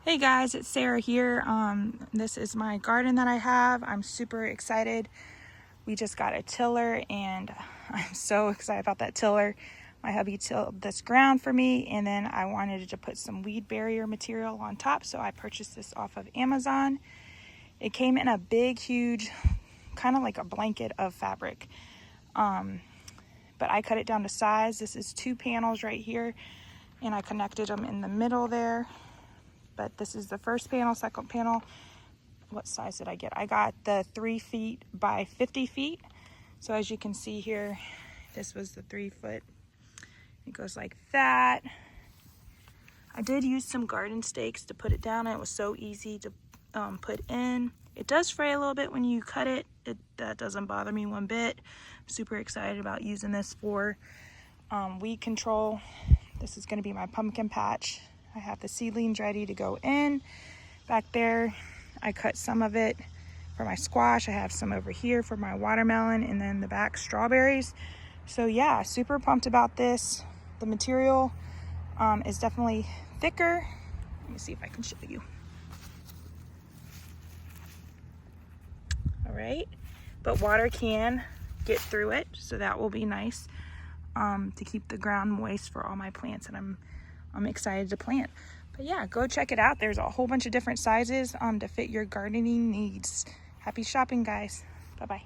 Hey guys, it's Sarah here. This is my garden that I have. I'm super excited. We just got a tiller and I'm so excited about that tiller. My hubby tilled this ground for me and then I wanted to put some weed barrier material on top, so I purchased this off of Amazon. It came in a big, huge, kind of like a blanket of fabric. But I cut it down to size. This is 2 panels right here and I connected them in the middle there. But this is the first panel, second panel. What size did I get? I got the 3 feet by 50 feet. So as you can see here, this was the 3 foot. It goes like that. I did use some garden stakes to put it down. It was so easy to put in. It does fray a little bit when you cut it. That doesn't bother me one bit. I'm super excited about using this for weed control. This is gonna be my pumpkin patch. I have the seedlings ready to go in. Back there, I cut some of it for my squash. I have some over here for my watermelon, and then the back strawberries. So yeah, super pumped about this. The material is definitely thicker. Let me see if I can show you. All right, but water can get through it, so that will be nice to keep the ground moist for all my plants, and I'm excited to plant. But yeah, go check it out. There's a whole bunch of different sizes to fit your gardening needs. Happy shopping, guys. Bye-bye.